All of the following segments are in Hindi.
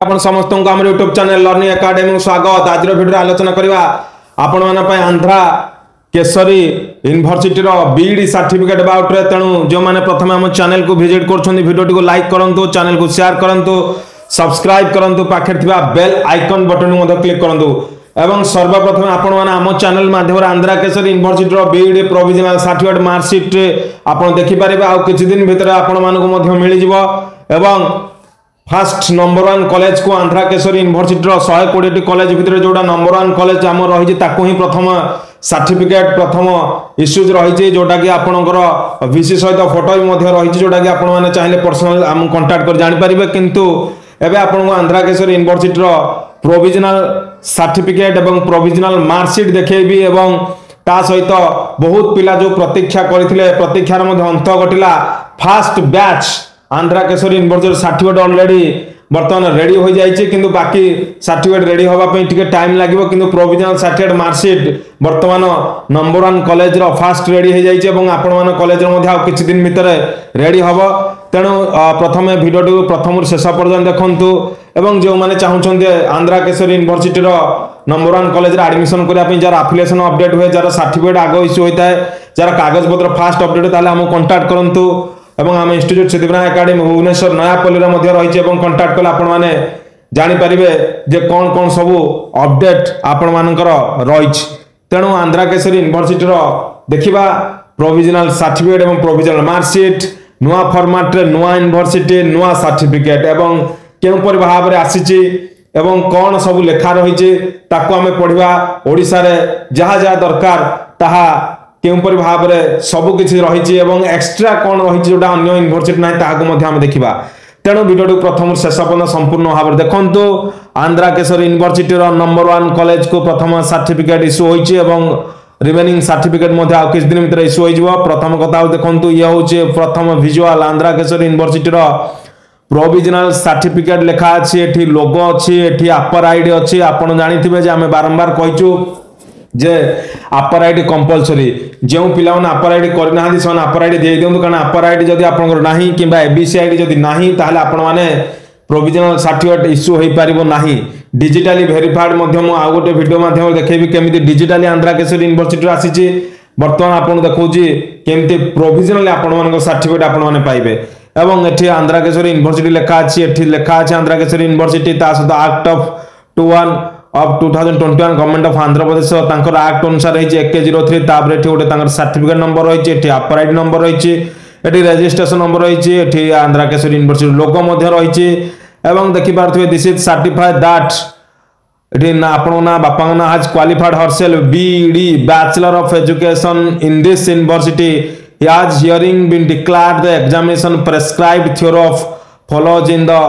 आपण समस्त को आम यूट्यूब चैनल लर्निंग एकेडमी स्वागत। आज वीडियो आलोचना करवा आपण माने Andhra Kesari university B.Ed certificate about रे। तेणु जो मैंने प्रथम आम चैनल को विजिट कर लाइक करूँ, चैनल को शेयर करूँ, सब्सक्राइब करूँ, पाखे बेल आइकन बटन क्लिक करूँ। एवं सर्वप्रथम आपण माने आम चैनल माध्यम Andhra Kesari university B.Ed provisional certificate marksheet आपण देखि पारिबे। आ किछि दिन भितर आपण मानको मिल जिवो। एवं फर्स्ट नंबर 1 कॉलेज को आंध्रा केसरी यूनिवर्सिटी 120 कॉलेज भितर जोड़ा नंबर 1 कॉलेज आम रही ही प्रथम सर्टिफिकेट प्रथम इश्यूज रही जोटा कि आपणकर वीसी सहित फोटो रही जोटा कि आपण मैंने चाहिए पर्सनल आम कंटाक्ट कर जानीपारे। किंतु एबे आपन को Andhra Kesari university provisional certificate एवं प्रोविजनल मार्कशीट देखैबी। एवं ता सहित बहुत पिला जो प्रतीक्षा करथिले प्रतीक्षार मध्ये अंत घटिला। First batch Andhra Kesari university certificate already बर्तमान रेडी हो जाइए, किंतु बाकी सर्टिफिकेट रेडी होगापी टिके टाइम लगे। किंतु प्रोविजनल सर्टिफिकेट मार्कशीट बर्तमान नंबर 1 कॉलेज रो फास्ट रेडी हो जाइए और आपण मान कॉलेज किछि दिन भितर रेडी हम। तेणु प्रथम वीडियो प्रथम शेष पर्यंत देखंतु। एवं जो मैंने चाहते Andhra Kesari university number 1 college admission करने जार एफिलिएशन अपडेट हुए, जार सर्टिफिकेट आग इश्यू होता है, जार कागज पत्र फास्ट अपडेट होता है कंटाक्ट करूँ। एवं आम इंस्टीट्यूट सिद्धिविनायक एकेडमी भुवनेश्वर नयापल्ली रही कंटाक्ट कले आपण मैंने जानीपारे जे कौन कौन सब अपडेट आपण मानकर रही। तेणु आंध्रा केसरी यूनिवर्सिटी देखा प्रोविजनल सर्टिफिकेट एवं प्रोविजनल मार्कशीट नुआ फॉर्मेट रे नुआ यूनिवर्सिटी नुआ सर्टिफिकेट एवं केउपरि भाव में आसीची एवं कौन सब लेखा रही ताकू आम पढ़ा। ओडिशा रे जहाँ जहाँ दरकार ताहा केउपरि भाव में सबकि रही एक्सट्रा कौन रही जोटा अन्य यूनिवर्सिटी ना ताकू देखा। तेणु वीडियो प्रथम शेष पर्यंत संपूर्ण भाव में देखंतु। Andhra Kesari university number 1 college को प्रथम सर्टिफिकेट इश्यू होइछि एवं रिमेनिंग सर्टिफिकेट किस दिन भीतर इश्यू हो। प्रथम कथा देखंतु, ये होछि प्रथम visual Andhra Kesari university provisional certificate लेखा अछि। एठी लोगो अछि, एठी अपर आईडी अछि। आपण जानिथिबे जे आमे बारंबार कहिचु जे अपर आईडी कंपलसरी। जो पिला अपर आईडी करना से अपर आईडी दे दिंतु, कारण अपर आईडी जदि आपनकर नाही किबा एबीसी आईडी जदि नाही ताहले आपण माने प्रोविजनल सर्टिफिकेट इश्यू होई पारिबो नाही। डिजिटली वेरीफाइड मध्यम आ गोटे वीडियो माध्यम देखैबी केमिति डिजिटली आंध्रा केसरी यूनिवर्सिटी आसीची। वर्तमान आपण देखौची केमिति प्रोविजनल आपण मानक सर्टिफिकेट आपण माने पाइबे। एवं एठी आंध्रा केसरी यूनिवर्सिटी लेखा अछि, एठी लेखा अछि आंध्रा केसरी यूनिवर्सिटी ता सहित act of 21 of 2021 government of Andhra Pradesh तांकर एक्ट अनुसार रही 103। तापर एठी गोटे तांकर सर्टिफिकेट नंबर रही, एठी अपर आईडी नंबर रही, एठी रजिस्ट्रेशन नंबर रही, एठी आंध्रा केसरी यूनिवर्सिटी लोगो मध्ये रही। एवं देखि पारथुवे दिस इज सर्टिफाइड दैट एठी ना आपण ना बापा ना has qualified herself BEd bachelor of education in this university has hearing been declared the examination prescribed theory of follows in the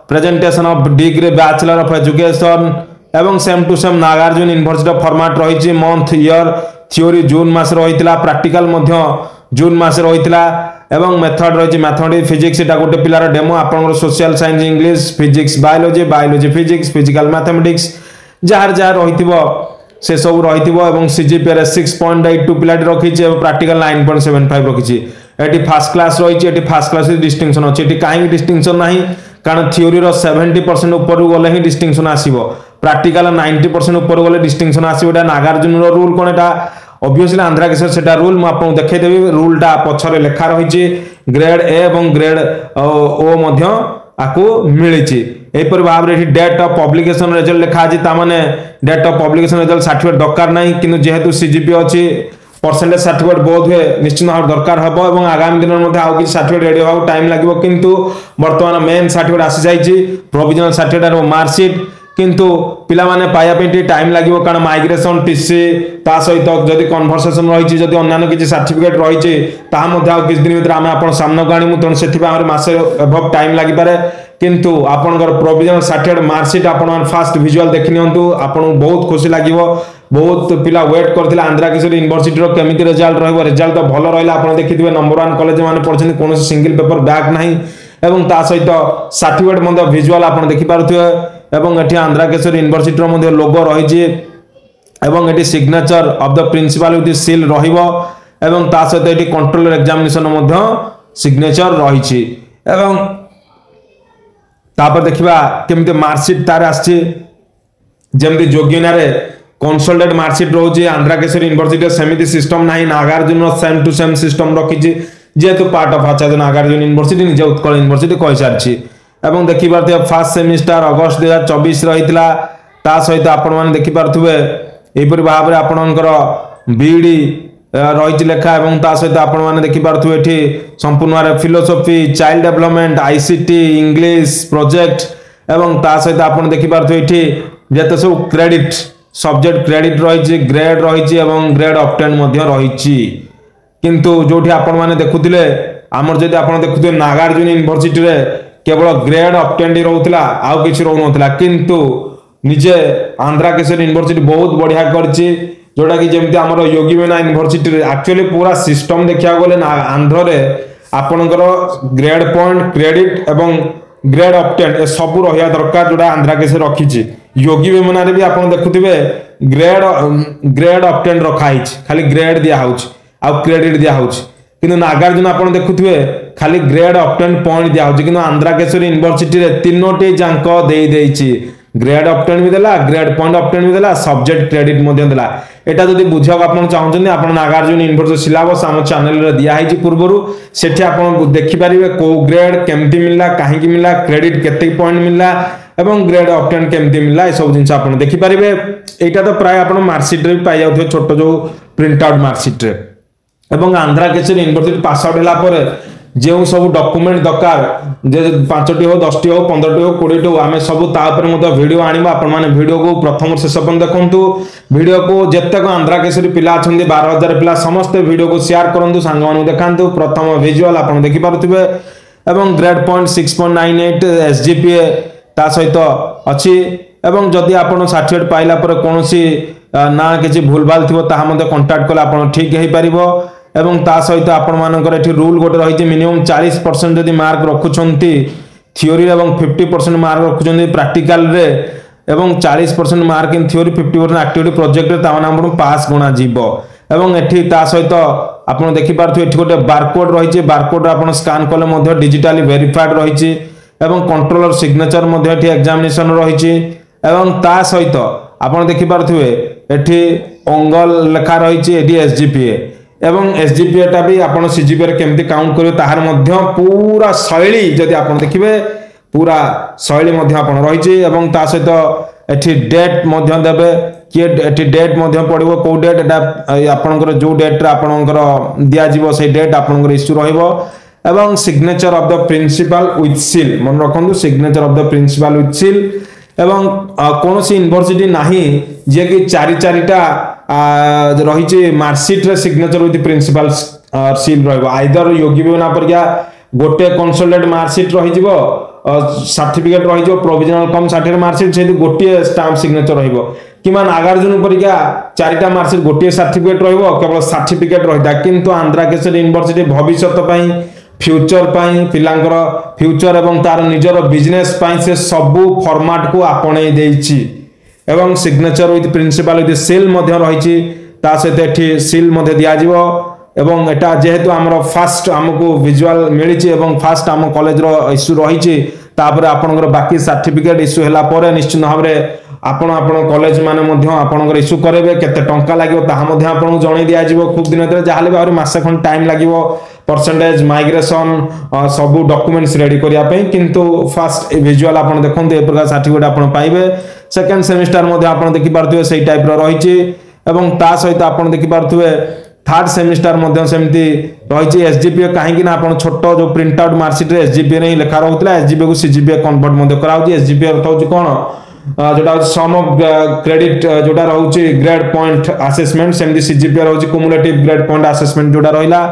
presentation of degree bachelor of education. एवं same to same Nagarjuna university format रही। मंथ ईयर थ्योरी जून मास रही, प्रैक्टिकल जून मास रही। एवं मेथड रही मैथमेटिक्स फिजिक्स एटा गोटे पिलार डेमो। आपन social science English physics biology biology physics physical mathematics jar jar रही से सब रही। सीजीपीआर 6.82 पिला रखी, प्रैक्टिकल 9.75 रखी। एटी फर्स्ट क्लास रही, एटी फर्स्ट क्लास डिस्टिंक्शन अच्छी। एटी कहीं डिस्टिंक्शन नहीं, कारण थ्योरी 70% ऊपर गले ही डिस्टिंक्शन आसीबो, प्रैक्टिकल 90% ऊपर गले डिस्टिंक्शन आसीबो। एटा नागार्जुन रूल कोन एटा ऑब्वियसली आंध्रा केसरी सेटा रूल मु आपन देखै देबी। रूलटा पछरे लेखा रही ग्रेड ए एवं ग्रेड ओ मध्य आकु मिलिछि। एपर भाव रे डेट ऑफ पब्लिकेशन रिजल्ट लेखा अछि, ता माने date of publication result certificate दरकार नाही। किंतु जेहेतु सीजीपी अछि परसेंटेज सर्टिफिकेट बहुत हुए निश्चित भाव दरकार हम। और आगामी दिन में आउ कि सर्टिफिकेट रेडी होगा टाइम लगे। किंतु वर्तमान मेन सर्टिफिकेट आसी जाइए प्रोविजनल सर्टिफिकेट और मार्कशीट। किंतु पिला माने पाया पे टाइम लगे, कारण माइग्रेशन टीसी ता सहित जदि कन्वर्सेशन रही जदि अन्य किसी सर्टिफिकेट रही किसी दिन भीतर आम सामना को आणमु। तेणु से मासे एभव टाइम लगी पारे। किंतु आपनकर प्रोविजनल सर्टिफिकेट मार्कशीट आपण फास्ट विजुअल देखि नियंतु, आपन बहुत खुशी लागिवो। बहुत पिला वेट करथिला आंध्रा केसरी यूनिवर्सिटी रो केमिति रिजल्ट रहबो। रिजल्ट तो भलो रहला, आपण देखिथिबे नंबर 1 कॉलेज माने पढछन कोनो सिंगल पेपर बैक नाही। एवं ता सहित सर्टिफिकेट मध्ये विजुअल आपण देखि पारुथिबे। एवं एठी आंध्रा केसरी यूनिवर्सिटी रो मध्ये लोगो रहिछि। एवं एठी signature of the principal with seal रहिबो। एवं ता सहित एठी कंट्रोलर एग्जामिनेशन मध्ये सिग्नेचर रहिछि। एवं तापर देखिबा केमते मार्कशीट तार आछि जेमति जोगिना रे कंसोलिडेट मार्कशीट रोची आंध्रा केसरी यूनिवर्सिटी सेमिति सिस्टम नाही Nagarjuna same to same system रखिछि जेतु part of Acharya Nagarjuna university निजे उत्कल यूनिवर्सिटी कहि सारछि एवं देखि पारते फर्स्ट सेमिस्टर अगस्त 2024 रहितला ता सहित आपण माने देखि पारथुबे एपरि भाबरे आपणकर बीडी रही लेखा एवं ता सहित आपण माने देखि पारथुबे एठी संपूर्ण भाबरे philosophy child development ICT English project एवं ता सहित आपण देखि पारथुबे एठी जेते सब क्रेडिट सब्जेक्ट क्रेडिट रही ग्रेड रही एवं ग्रेड ऑब्टेन मध्य रही किंतु जोठी आपण माने देखुतिले हमर जदि आपण देखुतिले नागार्जुन यूनिवर्सिटी रे केवल ग्रेड ऑब्टेन रहउतला आउ किछि रहउनतला किंतु निजे आंध्रा केसरी यूनिवर्सिटी बहुत बढ़िया करछि जोटा कि जेमति हमर योगी वेना यूनिवर्सिटी रे एक्चुअली पूरा सिस्टम देखिया गले आंध्र रे आपनकर ग्रेड पॉइंट क्रेडिट एवं ग्रेड ऑब्टेन ए सब रहिया दरकार जोटा आंध्रा केसरी रखिछि योगी वेमना रे भी आपण देखुथिबे ग्रेड ऑब्टेन रखाइछ खाली ग्रेड दिया होउछ आ क्रेडिट दिया होउछ किंतु नागार्जुन आपण देखुथिबे खाली ग्रेड ऑब्टेन पॉइंट दिया होउछ किंतु आंध्रा केसरी यूनिवर्सिटी रे तीनोटी जांक देई देइछि ग्रेड ऑब्टेन भी देला ग्रेड पॉइंट ऑब्टेन भी देला सब्जेक्ट क्रेडिट मध्य देला एटा जदि बुझाक आपण चाहउछन आपण नागार्जुन यूनिवर्सिटी सिलेबस हम चैनल रे दिया हैछि पूर्वरु सेठी आपण देखि परिबे को ग्रेड केमति मिलला काहे कि मिलला क्रेडिट केते पॉइंट मिलला एवं ग्रेड ऑब्टेन केमति मिलला ए सब जिंस आपण देखि परिबे एटा तो प्राय आपण मार्कशीट रे पाइ जाउथो छोटो जो प्रिंट आउट मार्कशीट रे एवं Andhra Kesari university pass out होला पर जो सब डॉक्यूमेंट दरकार जे 5टी हो 10टी हो 15टी हो 20टी हो आमे सब ता ऊपर मते वीडियो आनिबा आपण माने वीडियो को प्रथम शेष पर्यंत देखंतु वीडियो को जत्ते को आंध्रा केसरी पिला अछंदी 12000 पिला समस्त वीडियो को शेयर करंतु संग मानु देखांतु प्रथम विजुअल आपण देखि पारुथिबे एवं ग्रेड पॉइंट 6.98 एसजीपीए ता सहित अछि एवं जदि आपण सर्टिफिकेट पाइला पर कोनोसी ना किछि भूलभाल थिबो ताहा मते कांटेक्ट कला आपण ठीक हेइ परिबो एवं ता सहित आपण मानकर एठी रूल गोटे रही मिनिमम 40% जदि मार्क रखुछंती थ्योरी एवं 50% मार्क रखुछंती प्रैक्टिकल रे एवं 40% mark in theory 50% activity project रे तावन आपण पास गणा जीवो एवं एठी ता सहित आपण देखि पारथु एठी गोटे बारकोड रही बारकोड आपण स्कैन कले मध्ये डिजिटली वेरीफाइड रही एवं कंट्रोलर सिग्नेचर मध्ये एठी एग्जामिनेशन रही एवं ता सहित आपण देखि पारथुवे एठी अंगल लेखा रही एडी एसजीपीए एवं एसजीपीए टा भी आपण सीजीपीए रे केमति काउंट करियो ताहार मध्य पूरा शैली जदि आपण देखिबे पूरा शैली मध्य आपण रही एवं ता सहित एठी डेट मध्य देबे कि एठी डेट मध्य पड़िबो को डेट एटा आपनकर जो डेट रे आपनकर दिया जीवो से डेट आपनकर इश्यू रहइबो एवं signature of the principal with seal मन रखंतु signature of the principal with seal एवं कोनोसी यूनिवर्सिटी नाही जे कि चारिटा रही मार्कशीट रे सिग्नेचर विथ प्रिंसिपल सील रहइबो आइदर योगी बेना परिया गोटे कंसोलिडेट मार्कशीट रही जिवो सर्टिफिकेट रही जिवो प्रोविजनल कम सर्टिफिकेट मार्कशीट से गोटे स्टाम्प सिग्नेचर रहिबो किमा नागार्जुन परिया चारिटा मार्कशीट गोटे सर्टिफिकेट रहइबो केवल सर्टिफिकेट रहिदा किंतु आंध्रा केसरी यूनिवर्सिटी भविष्यत पई फ्यूचर पई पिलांकर फ्यूचर एवं तार निजर बिजनेस पई से सबु फॉर्मेट को आपणे देइछि एवं signature with principal with seal मध्ये रही ता सहित एठी सील मध्ये दिया जिवो एवं एटा जेहेतु हमर फास्ट हमको विजुअल मिलिछि एवं फास्ट हम कॉलेज रो इश्यू रही तापर आपनकर बाकी सर्टिफिकेट इश्यू हला पर निश्चित भाबरे आपण कॉलेज माने मध्ये आपनकर इश्यू करबे केते टंका लागिवो ताहा मध्ये आपन जणै दिया जिवो खूब दिन तरे जाहले बाहर मासे खन टाइम लागिवो परसेंटेज माइग्रेशन सब डॉक्यूमेंट्स रेडी करिया पे किंतु फर्स्ट विजुअल आपण देखंते ए प्रकार सर्टिफिकेट आपण पाइबे सेकंड सेमिस्टर मध्ये आपण देखि पारथुवे सेही टाइप रो रहिछि एवं ता सहित आपण देखि पारथुवे थर्ड सेमिस्टर मध्ये सेमती रहिछि एसजीपीए काहे कि ना आपण छोटो जो प्रिंट आउट मार्कशीट रे एसजीपीए रे लिखा रहउतला एसजीपीए को सीजीपीए कन्वर्ट मध्ये कराउछि एसजीपीए अर्थ होछि कोन जोटा सम ऑफ क्रेडिट जोटा रहउछि ग्रेड पॉइंट असेसमेंट सेमती सीजीपीए रहउछि क्युमुलेटिव ग्रेड पॉइंट असेसमेंट जोटा रहिला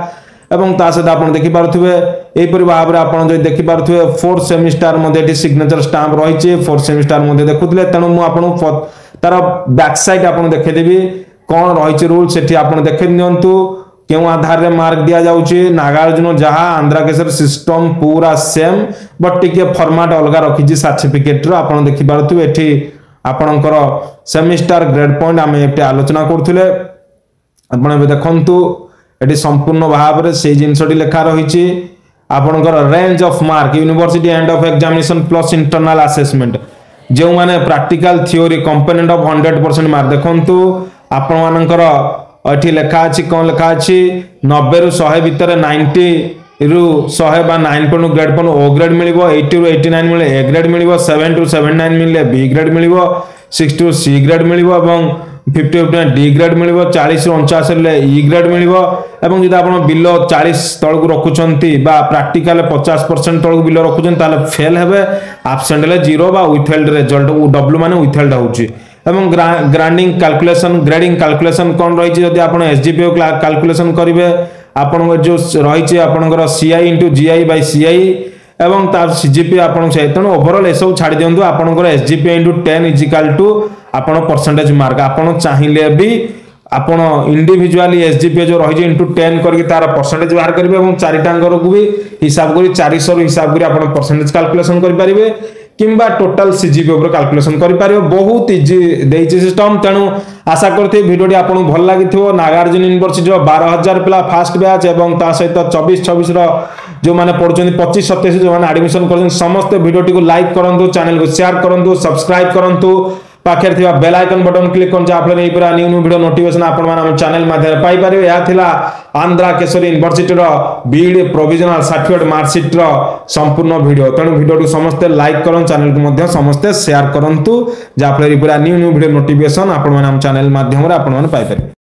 एवं ता सहित आपण देखि पारथुवे एई परि भाव रे आपण जे देखि पारथुवे फोर्थ सेमिस्टर मध्ये एटी सिग्नेचर स्टाम्प रहिछि फोर्थ सेमिस्टर मध्ये देखुतले तणु मु आपण तार बैक साइड आपण देखै देबी कोन रहिछि रूल सेठी आपण देखै नियंतु केउ आधार रे मार्क दिया जाउछि नागार्जुन जहा आंध्रा केसर सिस्टम पूरा सेम बट टिके फॉर्मेट अलगा रखिछि सर्टिफिकेट रो आपण देखि पारथुवे एठी आपणकर सेमिस्टर ग्रेड पॉइंट आमे एटे आलोचना करथुले आपण बे देखंतु एटी संपूर्ण भाव रे से जिंसटी लेखा रहिछि आपणकर range of mark university end of examination plus internal assessment जो माने practical theory component of 100% mark देखंतु आपण मानकर एठी लेखा अछि कोन लेखा अछि 90 रु 100 भीतर 90 रु 100 बा 9 ग्रेड पन ओ ग्रेड मिलिबो 80 रु 89 मिले ए ग्रेड मिलिबो 7 रु 79 मिले बी ग्रेड मिलिबो 60 रु सी ग्रेड मिलिबो एवं 50 रु डी ग्रेड मिलिबो 40 रु 49 ले ई ग्रेड मिलिबो एवं जदि आपण बिलो 40 तळ को रखुचंती बा प्रैक्टिकल 50% तळ को बिलो रखुचन ताले फेल हेबे एब्सेंट ले 0 बा विथहेल्ड रिजल्ट डब्ल्यू माने विथहेल्ड होउची एवं ग्राडिंग कैलकुलेशन ग्रेडिंग कैलकुलेशन कोन रही जदि आपण एसजीपीओ कैलकुलेशन करिवे आपण जो रही आपणकर CI into GI by CI एवं तार सीजीपी आपण से तेणु ओवरऑल ए सब छाड़ी दियंतु आपणकर SGP into 10 is equal to आपण परसेंटेज मार्क आपण चाहिए भी आपण इंडिविजुअली एसजीपी जो रही इंटू 10 करके तार परसेंटेज बाहर करेंगे और चारिटांगर को भी हिसाब करी 400 हिसाब करी आपण परसेंटेज कैलकुलेशन कर पारिबे किंबा टोटल सीजीपी ऊपर कैलकुलेशन करि पारिबो बहुत इजी देइछि सिस्टम तेणु आशा करथि वीडियोटी आपन भल लागिथिबो नागार्जुन यूनिवर्सिटी रो 12000 पिला फास्ट बैच एवं ता सहित 24 26 रो जो माने पढुचंदी 25 27 जो माने एडमिशन करछन समस्त वीडियोटी को लाइक करंतु चैनल को शेयर करंतु सब्सक्राइब करंतु पाखे थिबा बेल आइकन बटन क्लिक करन जा आपले पूरा न्यू न्यू वीडियो नोटिफिकेशन आपन मान चैनल माध्यम पाई पारिबे या थिला आंध्रा केशरी यूनिवर्सिटी रो बीडी प्रोविजनल सर्टिफिकेट मार्कशीट रो संपूर्ण वीडियो तेणु वीडियो को समस्त लाइक करन चैनल को मध्य समस्त शेयर करंतु जा आपले पूरा न्यू न्यू वीडियो नोटिफिकेशन आपन मान चैनल माध्यम रे आपन मान पाई पारिबे।